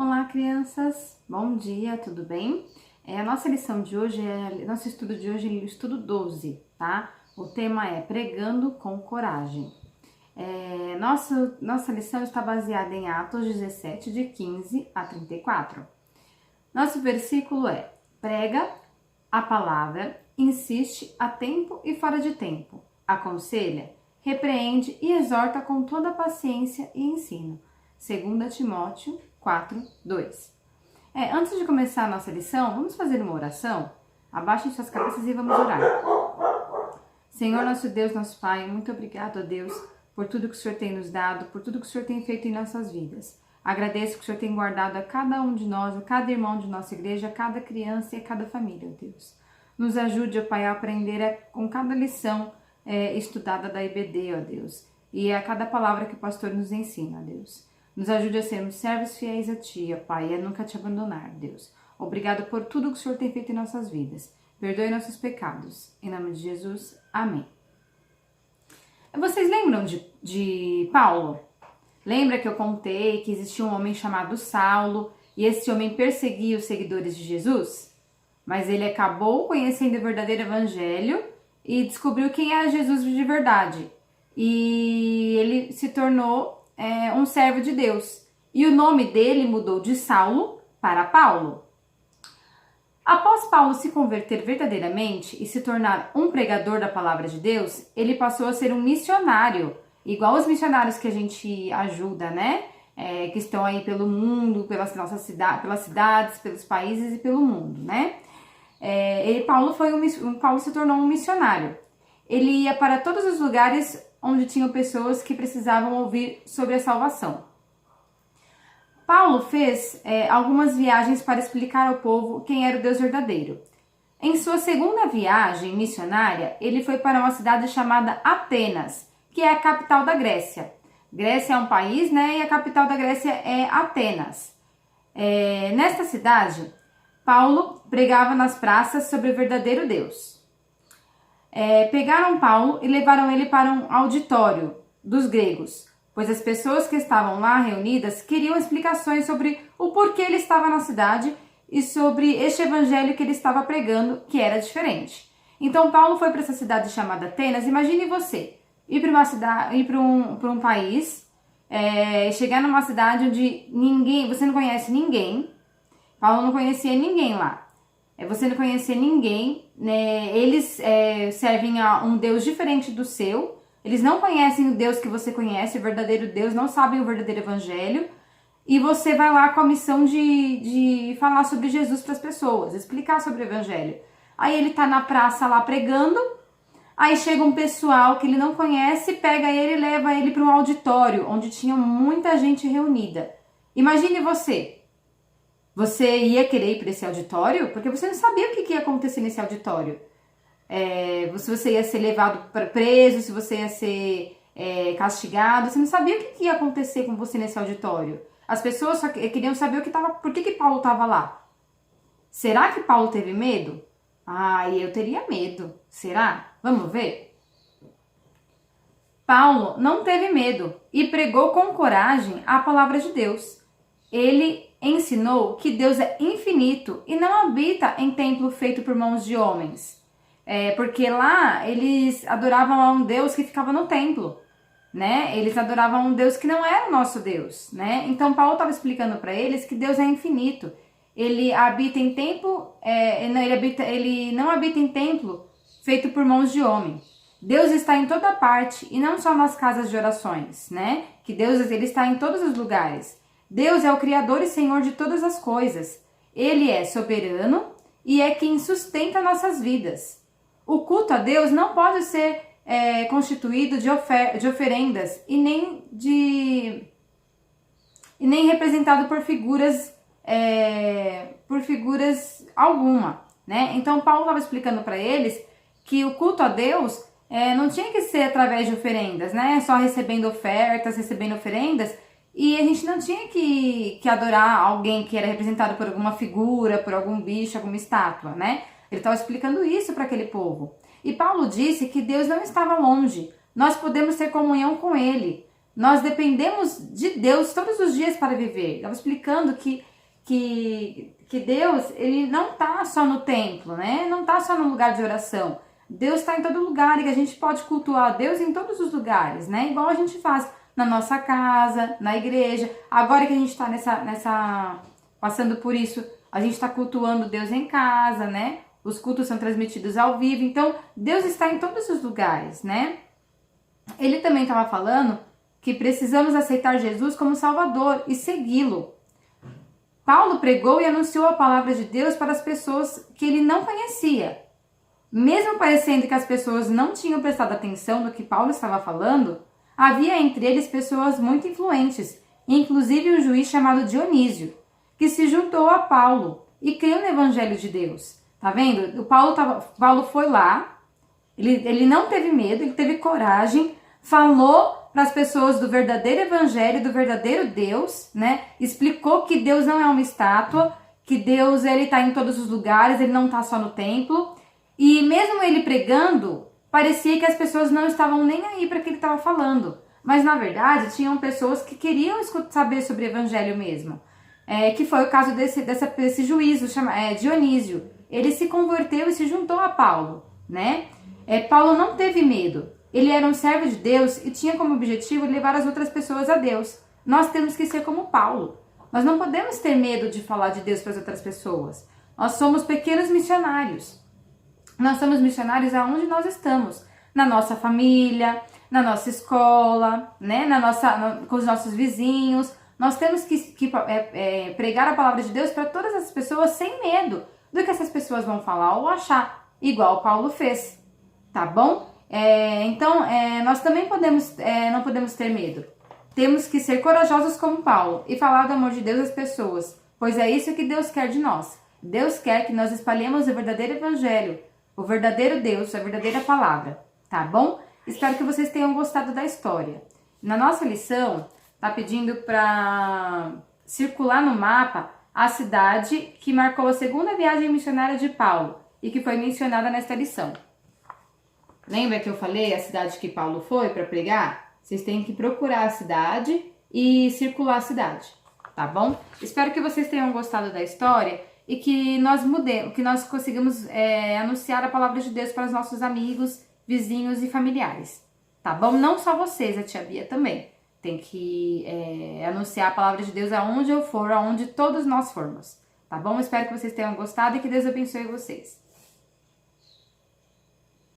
Olá, crianças! Bom dia, tudo bem? A nossa lição de hoje nosso estudo de hoje é o estudo 12, tá? O tema é Pregando com Coragem. Nossa lição está baseada em Atos 17, de 15 a 34. Nosso versículo é: prega a palavra, insiste a tempo e fora de tempo, aconselha, repreende e exorta com toda paciência e ensino. 2 Timóteo 4, 2. Antes de começar a nossa lição, vamos fazer uma oração? Abaixem suas cabeças e vamos orar. Senhor, nosso Deus, nosso Pai, muito obrigado a Deus por tudo que o Senhor tem nos dado, por tudo que o Senhor tem feito em nossas vidas. Agradeço que o Senhor tem guardado a cada um de nós, a cada irmão de nossa igreja, a cada criança e a cada família, Deus. Nos ajude, ó Pai, a aprender com cada lição estudada da IBD, ó Deus, e a cada palavra que o pastor nos ensina, Deus. Nos ajude a sermos servos fiéis a Ti, ó Pai, e a nunca Te abandonar, Deus. Obrigado por tudo que o Senhor tem feito em nossas vidas. Perdoe nossos pecados. Em nome de Jesus, amém. Vocês lembram de Paulo? Lembra que eu contei que existia um homem chamado Saulo e esse homem perseguia os seguidores de Jesus? Mas ele acabou conhecendo o verdadeiro evangelho e descobriu quem era Jesus de verdade. E ele se tornou um servo de Deus. E o nome dele mudou de Saulo para Paulo. Após Paulo se converter verdadeiramente e se tornar um pregador da palavra de Deus, ele passou a ser um missionário, igual os missionários que a gente ajuda, né? Que estão aí pelo mundo, pelas nossas pelas cidades, pelos países e pelo mundo, né? Paulo se tornou um missionário. Ele ia para todos os lugares onde tinham pessoas que precisavam ouvir sobre a salvação. Paulo fez algumas viagens para explicar ao povo quem era o Deus verdadeiro. Em sua segunda viagem missionária, ele foi para uma cidade chamada Atenas, que é a capital da Grécia. Grécia é um país, né? E a capital da Grécia é Atenas. Nesta cidade, Paulo pregava nas praças sobre o verdadeiro Deus. Pegaram Paulo e levaram ele para um auditório dos gregos, pois as pessoas que estavam lá reunidas queriam explicações sobre o porquê ele estava na cidade e sobre este evangelho que ele estava pregando, que era diferente. Então Paulo foi para essa cidade chamada Atenas. Imagine você ir para uma cidade, ir para um país, chegar numa cidade onde você não conhece ninguém. Paulo não conhecia ninguém lá. Você não conhecia ninguém, né? Eles servem a um Deus diferente do seu. Eles não conhecem o Deus que você conhece, o verdadeiro Deus, não sabem o verdadeiro evangelho. E você vai lá com a missão de falar sobre Jesus para as pessoas, explicar sobre o evangelho. Aí ele tá na praça lá pregando, aí chega um pessoal que ele não conhece, pega ele e leva ele para um auditório, onde tinha muita gente reunida. Imagine você. Você ia querer ir para esse auditório? Porque você não sabia o que ia acontecer nesse auditório. Se você ia ser levado preso, se você ia ser castigado. Você não sabia o que ia acontecer com você nesse auditório. As pessoas só queriam saber por que Paulo estava lá. Será que Paulo teve medo? Eu teria medo. Será? Vamos ver? Paulo não teve medo e pregou com coragem a palavra de Deus. Ele ensinou que Deus é infinito e não habita em templo feito por mãos de homens. Porque lá eles adoravam a um Deus que ficava no templo, né? Eles adoravam a um Deus que não era o nosso Deus, né? Então Paulo estava explicando para eles que Deus é infinito. Ele habita em templo, ele não habita em templo feito por mãos de homem. Deus está em toda parte e não só nas casas de orações, né? Que Deus ele está em todos os lugares. Deus é o Criador e Senhor de todas as coisas. Ele é soberano e é quem sustenta nossas vidas. O culto a Deus não pode ser constituído de oferendas e nem representado por figuras alguma, né? Então Paulo estava explicando para eles que o culto a Deus não tinha que ser através de oferendas, né? Só recebendo ofertas, recebendo oferendas. E a gente não tinha que adorar alguém que era representado por alguma figura, por algum bicho, alguma estátua, né? Ele estava explicando isso para aquele povo. E Paulo disse que Deus não estava longe. Nós podemos ter comunhão com Ele. Nós dependemos de Deus todos os dias para viver. Estava explicando que Deus, ele não está só no templo, né? Não está só no lugar de oração. Deus está em todo lugar e que a gente pode cultuar Deus em todos os lugares, né? Igual a gente faz na nossa casa, na igreja. Agora que a gente está passando por isso, a gente está cultuando Deus em casa, né? Os cultos são transmitidos ao vivo. Então, Deus está em todos os lugares, né? Ele também estava falando que precisamos aceitar Jesus como Salvador e segui-lo. Paulo pregou e anunciou a palavra de Deus para as pessoas que ele não conhecia. Mesmo parecendo que as pessoas não tinham prestado atenção no que Paulo estava falando, havia entre eles pessoas muito influentes, inclusive um juiz chamado Dionísio, que se juntou a Paulo e creu no Evangelho de Deus. Tá vendo? Paulo foi lá, ele não teve medo, ele teve coragem, falou para as pessoas do verdadeiro Evangelho, do verdadeiro Deus, né? Explicou que Deus não é uma estátua, que Deus ele está em todos os lugares, ele não está só no templo. E mesmo ele pregando, parecia que as pessoas não estavam nem aí para o que ele estava falando. Mas na verdade, tinham pessoas que queriam saber sobre o Evangelho mesmo. Que foi o caso desse juiz, Dionísio. Ele se converteu e se juntou a Paulo, né? Paulo não teve medo. Ele era um servo de Deus e tinha como objetivo levar as outras pessoas a Deus. Nós temos que ser como Paulo. Nós não podemos ter medo de falar de Deus para as outras pessoas. Nós somos pequenos missionários. Nós somos missionários aonde nós estamos. Na nossa família, na nossa escola, né? Com os nossos vizinhos. Nós temos que pregar a palavra de Deus para todas as pessoas sem medo do que essas pessoas vão falar ou achar, igual Paulo fez. Tá bom? Então, nós também não podemos ter medo. Temos que ser corajosos como Paulo e falar do amor de Deus às pessoas, pois é isso que Deus quer de nós. Deus quer que nós espalhemos o verdadeiro evangelho, o verdadeiro Deus, a verdadeira palavra, tá bom? Espero que vocês tenham gostado da história. Na nossa lição, tá pedindo para circular no mapa a cidade que marcou a segunda viagem missionária de Paulo e que foi mencionada nesta lição. Lembra que eu falei a cidade que Paulo foi para pregar? Vocês têm que procurar a cidade e circular a cidade, tá bom? Espero que vocês tenham gostado da história e que nós consigamos anunciar a palavra de Deus para os nossos amigos, vizinhos e familiares, tá bom? Não só vocês, a tia Bia também. Tem que anunciar a palavra de Deus aonde eu for, aonde todos nós formos, tá bom? Espero que vocês tenham gostado e que Deus abençoe vocês.